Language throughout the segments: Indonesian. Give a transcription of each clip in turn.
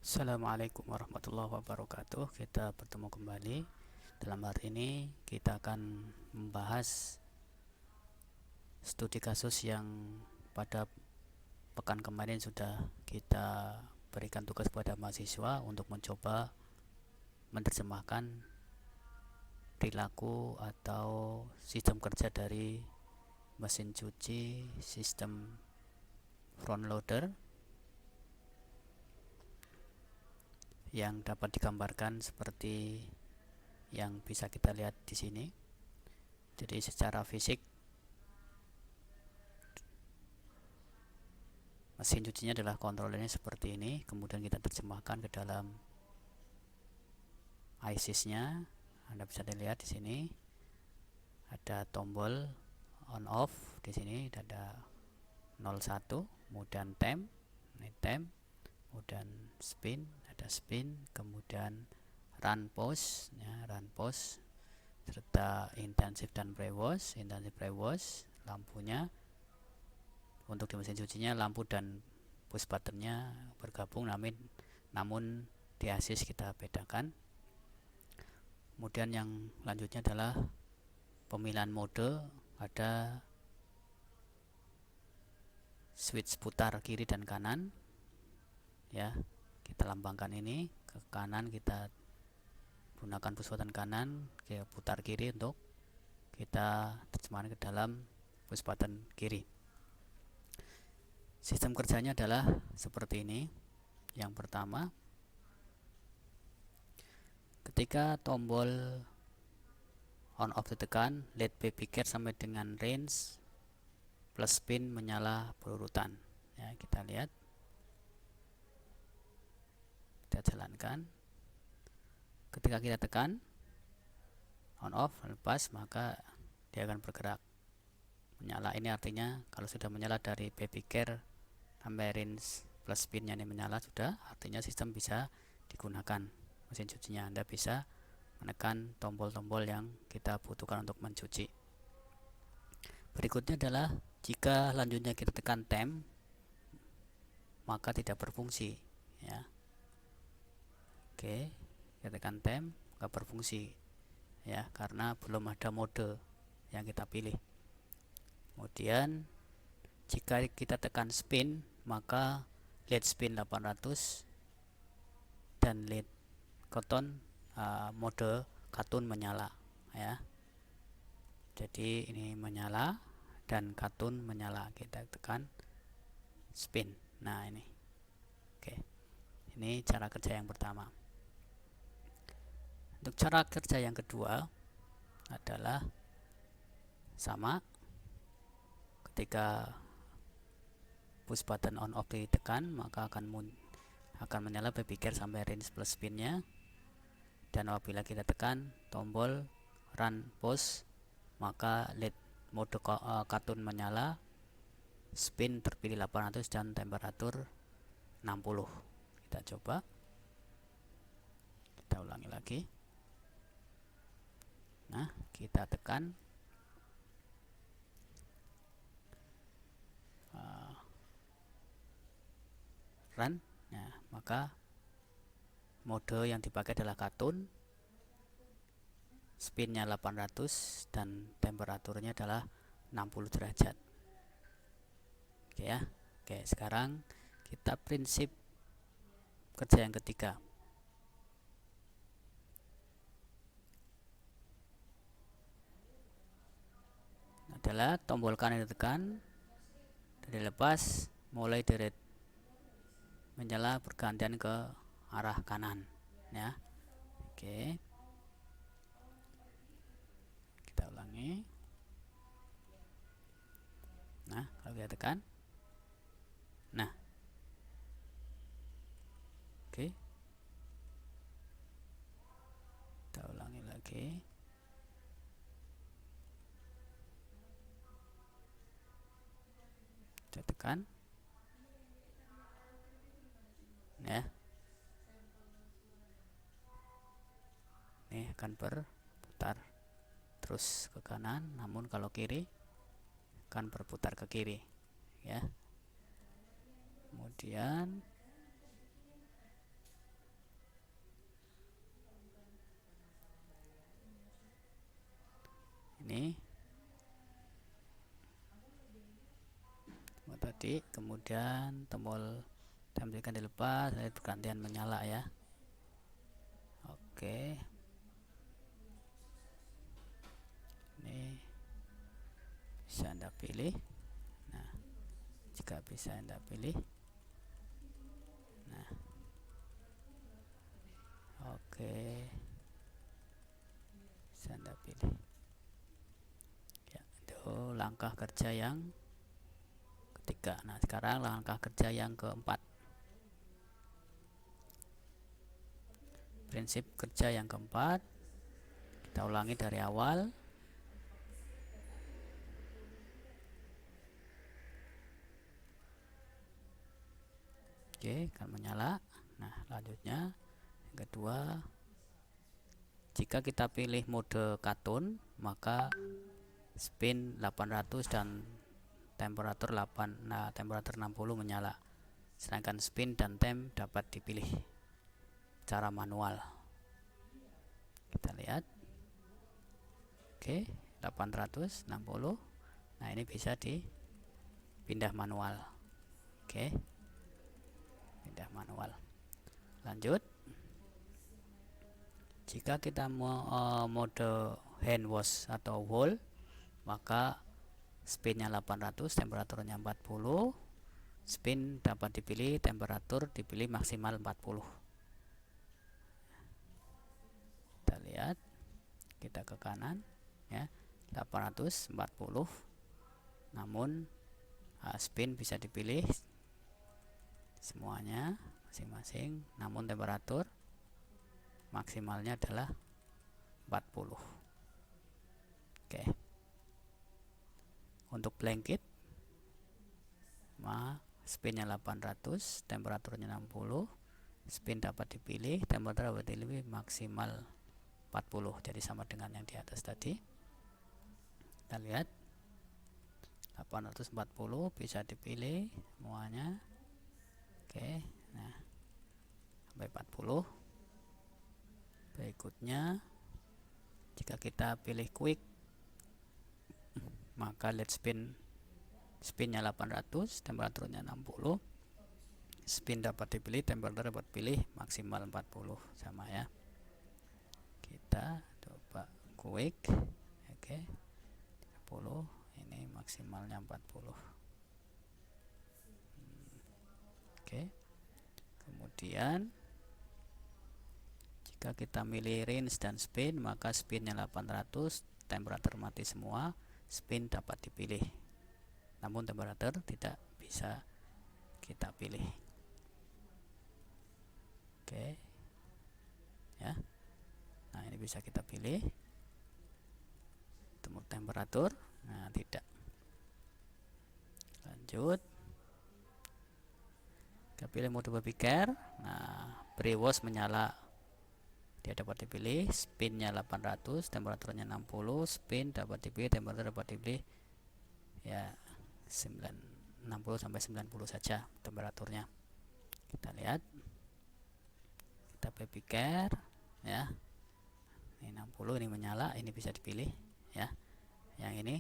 Assalamualaikum warahmatullahi wabarakatuh. Kita bertemu kembali. Dalam hari ini kita akan membahas studi kasus yang pada pekan kemarin sudah kita berikan tugas kepada mahasiswa untuk mencoba menerjemahkan perilaku atau sistem kerja dari mesin cuci sistem front loader yang dapat digambarkan seperti yang bisa kita lihat di sini. Jadi secara fisik mesin cucinya adalah kontrolernya seperti ini, kemudian kita terjemahkan ke dalam ISIS-nya. Anda bisa lihat di sini ada tombol on off, di sini ada 01, kemudian temp, ini temp, kemudian spin, ada spin, kemudian run pause, ya, run pause, serta intensif dan pre-wash. Intensif pre-wash lampunya untuk di mesin cucinya, lampu dan push buttonnya bergabung, namun di ASIS kita bedakan. Kemudian yang lanjutnya adalah pemilihan mode, ada switch putar kiri dan kanan, ya, kita lambangkan ini ke kanan, kita gunakan push button kanan, ke putar kiri untuk kita terjemahkan ke dalam push button kiri. Sistem kerjanya adalah seperti ini. Yang pertama, ketika tombol on off ditekan, LED baby care sampai dengan range plus spin menyala berurutan. Ya, kita lihat, kita jalankan. Ketika kita tekan on off, lepas, maka dia akan bergerak menyala. Ini artinya kalau sudah menyala dari baby care sampai range plus spinnya ini menyala, sudah artinya sistem bisa digunakan mesin cucinya. Anda bisa menekan tombol-tombol yang kita butuhkan untuk mencuci. Berikutnya adalah jika lanjutnya kita tekan temp, maka tidak berfungsi, ya. Oke, kita tekan temp, nggak berfungsi, ya, karena belum ada mode yang kita pilih. Kemudian jika kita tekan spin, maka LED spin 800 dan LED cotton mode katun menyala, ya. Jadi ini menyala dan katun menyala. Kita tekan spin. Nah, ini. Oke. Ini cara kerja yang pertama. Untuk cara kerja yang kedua adalah sama. Ketika push button on off ditekan, maka akan menyala baby care sampai range plus spinnya. Dan apabila kita tekan tombol run pause, maka LED mode katun menyala, spin terpilih 800 dan temperatur 60. Kita coba, kita ulangi lagi. Nah, kita tekan run, nah, maka mode yang dipakai adalah katun, spinnya 800 dan temperaturnya adalah 60 derajat. Oke, ya. Oke, sekarang kita prinsip kerja yang ketiga. Adalah tombol kanan ditekan, dari lepas, mulai dari menyala bergantian ke arah kanan, ya. Oke, kita ulangi. Nah, kalau kita tekan, nah, oke, kita ulangi lagi. Kita tekan, ya. Ini akan berputar terus ke kanan, namun kalau kiri akan berputar ke kiri, ya. Kemudian ini tadi, kemudian tombol tembakan dilepas, saya bergantian menyala ya. Oke, ini bisa Anda pilih. Nah, jika bisa Anda pilih, nah oke, bisa Anda pilih ya. Itu langkah kerja yang ketiga. Nah, sekarang langkah kerja yang keempat. Prinsip kerja yang keempat, kita ulangi dari awal. Oke, akan menyala. Nah, lanjutnya yang kedua, jika kita pilih mode katun, maka spin 800 dan temperatur 60 menyala. Sedangkan spin dan temp dapat dipilih secara manual. Kita lihat. Oke, 860. Nah, ini bisa dipindah manual. Oke, pindah manual. Lanjut, jika kita mau mode hand wash atau wall, maka spinnya 800, temperaturnya 40. Spin dapat dipilih, temperatur dipilih maksimal 40. Kita lihat, kita ke kanan ya, 840. Namun spin bisa dipilih semuanya masing-masing, namun temperatur maksimalnya adalah 40. Oke. Untuk blanket, spinnya 800, temperaturnya 60. Spin dapat dipilih, temperatur dapat dipilih maksimal 40. Jadi sama dengan yang di atas tadi. Kita lihat, 840 bisa dipilih semuanya. Oke, nah sampai 40. Berikutnya, jika kita pilih quick, maka let spinnya 800, temperaturnya 60. Spin dapat dipilih, temperatur dapat pilih maksimal 40, sama ya. Kita coba quick. Oke, 30, ini maksimalnya 40. Oke, kemudian jika kita milih range dan spin, maka spinnya 800, temperatur mati semua. Spin dapat dipilih, namun temperatur tidak bisa kita pilih. Oke ya, nah ini bisa kita pilih temperatur, nah tidak. Lanjut, kita pilih mode baby care. Nah, pre-wash menyala, dia dapat dipilih. Spinnya 800, temperaturnya 60. Spin dapat dipilih, temperatur dapat dipilih ya 60 sampai 90 saja temperaturnya. Kita lihat, kita baby care ya, ini 60, ini menyala, ini bisa dipilih ya. Yang ini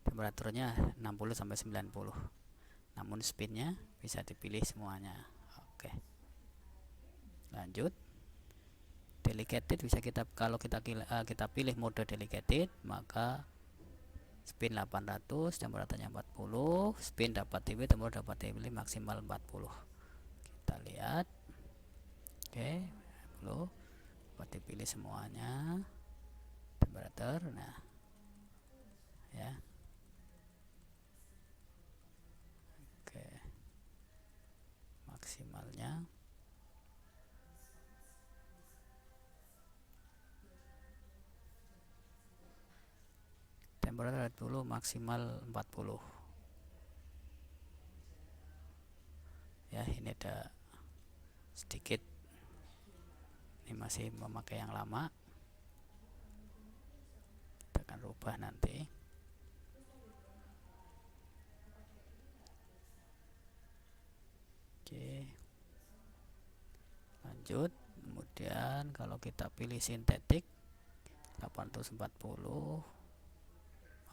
temperaturnya 60 sampai 90, namun spinnya bisa dipilih semuanya. Oke, lanjut, dedicated bisa kita, kalau kita pilih mode dedicated, maka spin 800, temperaturnya 40. Spin dapat dipilih, temperatur dapat dipilih maksimal 40. Kita lihat. Oke, 40 dapat dipilih semuanya temperatur. Nah ya, oke, maksimalnya temperatur dulu maksimal 40 ya. Ini ada sedikit, ini masih memakai yang lama, kita akan rubah nanti. Oke, lanjut. Kemudian kalau kita pilih sintetik 840,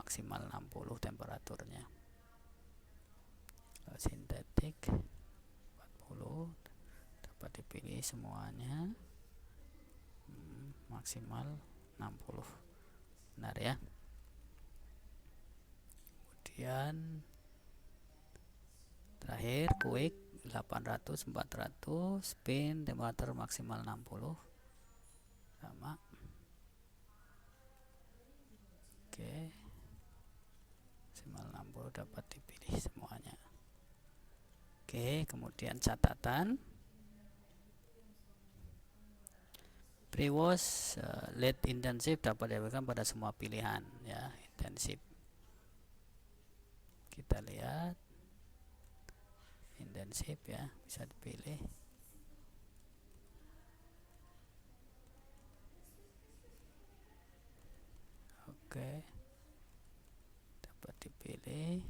maksimal 60 temperaturnya. Sintetik 40 dapat dipilih semuanya, maksimal 60, benar ya. Kemudian terakhir quick 800 400 spin temperatur maksimal 60 sama. Oke, maksimal 60 dapat dipilih semuanya. Oke, kemudian catatan pre-wash lead intensif dapat dilakukan pada semua pilihan ya, intensif. Kita lihat intensif ya, bisa dipilih. Oke, dapat dipilih.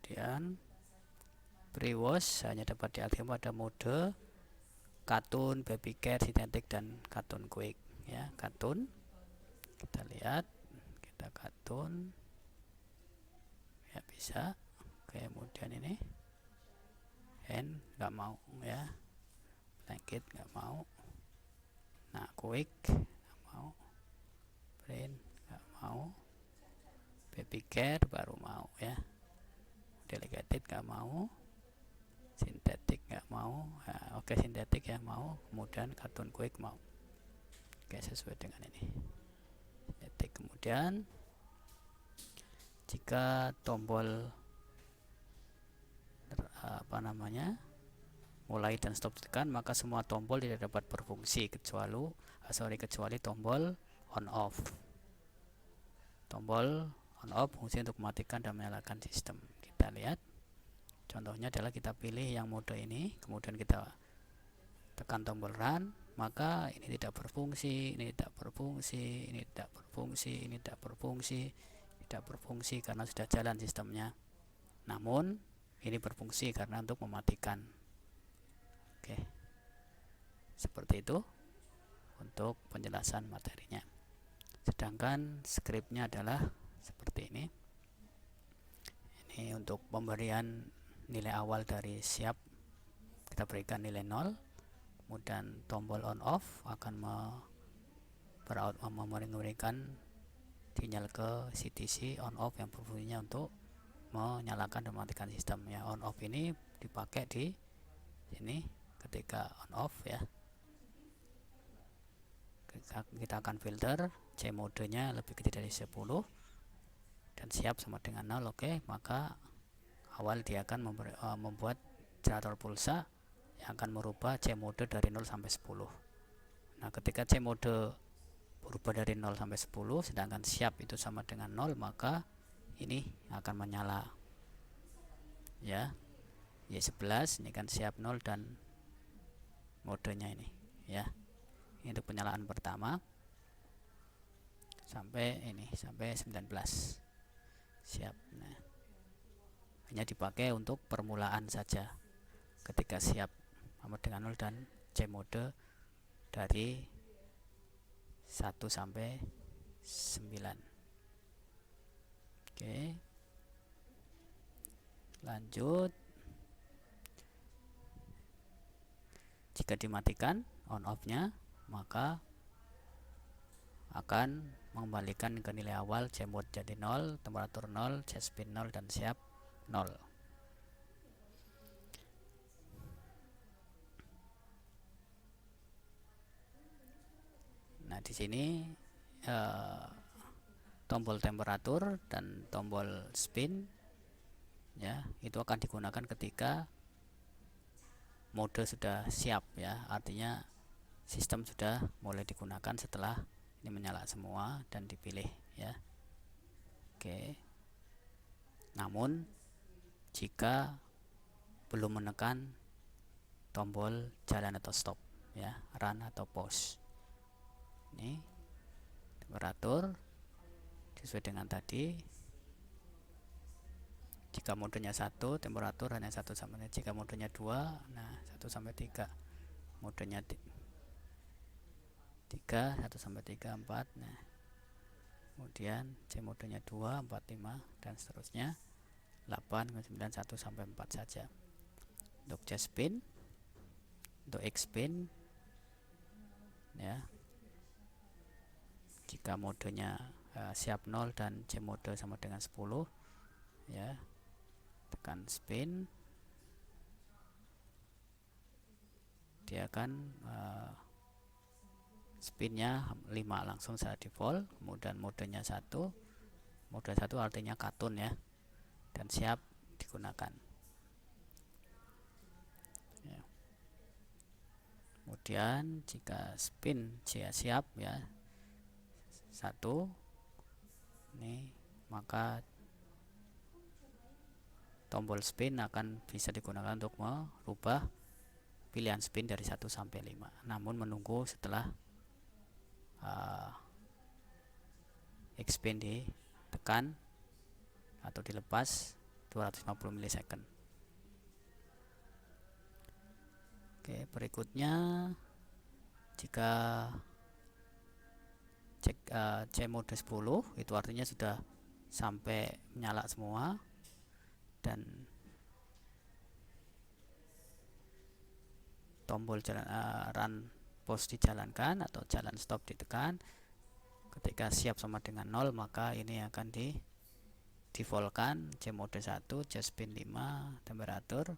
Kemudian pre-wash hanya dapat diaktifkan pada mode katun, baby care, sintetik, dan katun quick ya. Katun kita lihat, kita katun ya, bisa. Kemudian ini hand nggak mau ya, blanket nggak mau. Nah, quick nggak mau, brain nggak mau, baby care baru mau ya, delegated nggak mau, sintetik nggak mau. Nah, oke, sintetik ya mau, kemudian kartun quick mau. Oke, sesuai dengan ini sintetik. Kemudian jika tombol mulai dan stop ditekan, maka semua tombol tidak dapat berfungsi kecuali tombol on off. Tombol on off fungsi untuk mematikan dan menyalakan sistem. Kita lihat contohnya adalah kita pilih yang mode ini, kemudian kita tekan tombol run, maka ini tidak berfungsi, ini tidak berfungsi, ini tidak berfungsi, ini tidak berfungsi, tidak berfungsi karena sudah jalan sistemnya. Namun ini berfungsi karena untuk mematikan. Oke, seperti itu untuk penjelasan materinya. Sedangkan skripnya adalah seperti ini. Ini untuk pemberian nilai awal dari siap, kita berikan nilai 0. Kemudian tombol on off akan memberikan sinyal ke CTC on off yang berfungsinya untuk menyalakan dan mematikan sistem ya. On off ini dipakai di sini ketika on off ya. Kita akan filter C modenya lebih kecil dari 10 dan siap sama dengan 0. Oke, maka awal dia akan membuat generator pulsa yang akan merubah C mode dari 0 sampai 10. Nah, ketika C mode berubah dari 0 sampai 10 sedangkan siap itu sama dengan 0, maka ini akan menyala ya. Y11 ini kan siap 0 dan modenya ini ya. Ini untuk penyalaan pertama sampai ini sampai 19 siap. Nah, hanya dipakai untuk permulaan saja ketika siap sama dengan 0 dan C mode dari 1 sampai 9. Oke, lanjut. Jika dimatikan on off nya, maka akan mengembalikan ke nilai awal C mode jadi 0, temperatur 0, C spin 0, dan siap 0. Nah, di sini tombol temperatur dan tombol spin ya, itu akan digunakan ketika mode sudah siap ya, artinya sistem sudah mulai digunakan setelah ini menyala semua dan dipilih ya. Oke, namun jika belum menekan tombol jalan atau stop ya, run atau pause, ini temperatur sesuai dengan tadi Jika modenya 1, temperatur hanya 1 sampai 3. Jika modenya 2, nah 1 sampai 3. Modenya 3, 1 sampai 3, 4. Nah, kemudian C modenya 2, 4, 5 dan seterusnya. 8, 9, 1 sampai 4 saja. Untuk C spin, untuk X spin ya. Jika modenya siap 0 dan C mode sama dengan 10 ya, tekan spin, dia akan spinnya 5 langsung secara default. Kemudian modenya 1, mode 1 artinya katun ya, dan siap digunakan ya. Kemudian jika spin siap ya 1 ini, maka tombol spin akan bisa digunakan untuk merubah pilihan spin dari 1 sampai 5, namun menunggu setelah X spin ditekan atau dilepas 250 milisecond. Oke, berikutnya jika C mode 10 itu artinya sudah sampai menyala semua dan tombol run pause dijalankan atau jalan stop ditekan. Ketika siap sama dengan 0, maka ini akan di defaultkan C mode 1, C spin 5, temperatur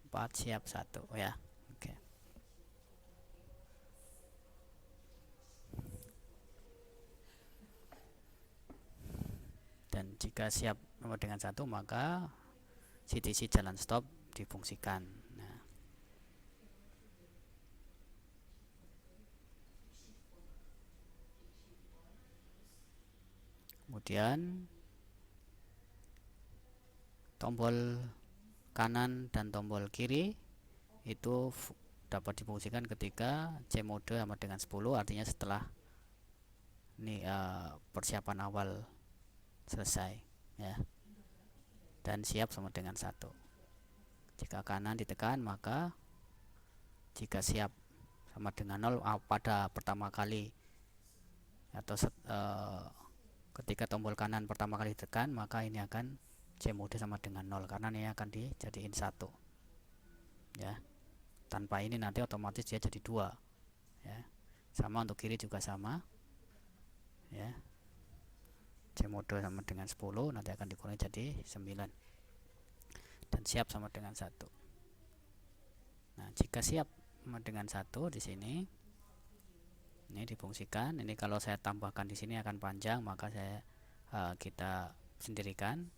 4, siap 1 ya. Oke. Dan jika siap sama dengan 1, maka CTC jalan stop difungsikan. Nah, kemudian tombol kanan dan tombol kiri itu dapat difungsikan ketika C mode sama dengan 10, artinya setelah ini persiapan awal selesai ya, dan siap sama dengan 1. Jika kanan ditekan, maka jika siap sama dengan 0 pada pertama kali atau ketika tombol kanan pertama kali ditekan, maka ini akan C mode sama dengan 0 karena ini akan dijadiin 1 ya. Tanpa ini nanti otomatis dia jadi 2 ya. Sama untuk kiri juga sama ya. C mode sama dengan 10 nanti akan dikurangi jadi 9 dan siap sama dengan 1. Nah, jika siap sama dengan 1 di sini ini difungsikan. Ini kalau saya tambahkan di sini akan panjang, maka kita sendirikan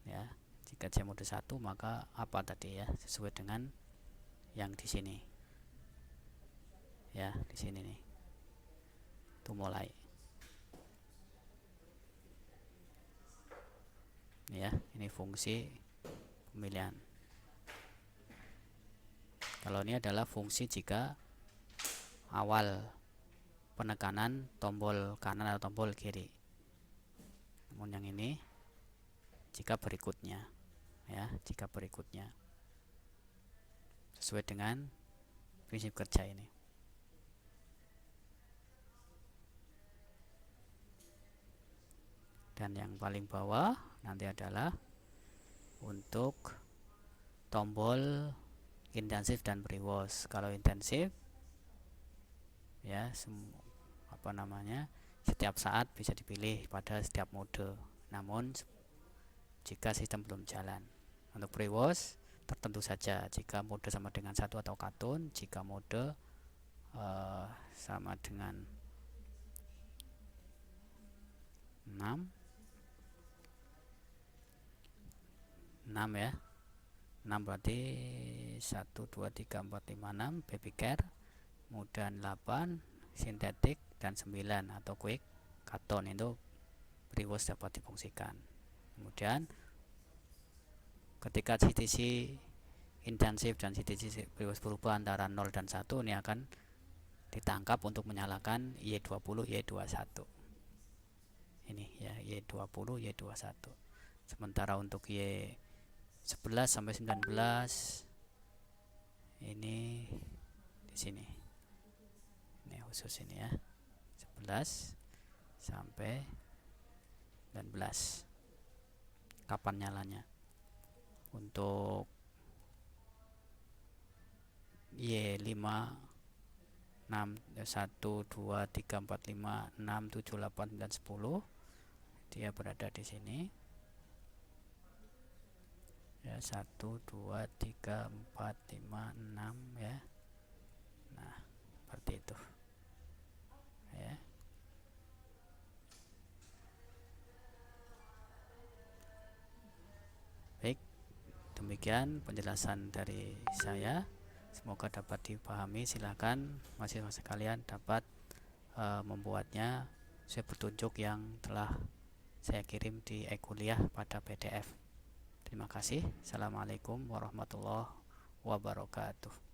ya. Jika C mode 1, maka apa tadi ya, sesuai dengan yang di sini ya, di sini nih tuh mulai ya. Ini fungsi pemilihan. Kalau ini adalah fungsi jika awal penekanan tombol kanan atau tombol kiri. Namun yang ini jika berikutnya ya, jika berikutnya sesuai dengan prinsip kerja ini. Dan yang paling bawah nanti adalah untuk tombol intensif dan pre-wash. Kalau intensif ya, setiap saat bisa dipilih pada setiap mode. Namun jika sistem belum jalan. Untuk pre-wash tertentu saja jika mode sama dengan 1 atau katun. Jika mode sama dengan 6 ya, 6 berarti 1, 2, 3, 4, 5, 6 baby care, kemudian 8 sintetik, dan 9 atau quick katon itu pre-wash dapat difungsikan. Kemudian ketika CTC intensif dan CTC pre-wash berubah antara 0 dan 1, ini akan ditangkap untuk menyalakan Y20, Y21 ini ya, Y20, Y21. Sementara untuk Y 11 sampai 19 ini di sini. Ini khusus ini ya. 11 sampai 19. Kapan nyalanya? Untuk Y5 6 1 2 3 4 5 6 7 8 9 10 dia berada di sini ya, 1 2 3 4 5 6 ya. Nah, seperti itu ya. Baik, demikian penjelasan dari saya, semoga dapat dipahami. Silakan mahasiswa sekalian dapat membuatnya sesuai petunjuk yang telah saya kirim di e-kuliah pada PDF. Terima kasih. Assalamualaikum warahmatullahi wabarakatuh.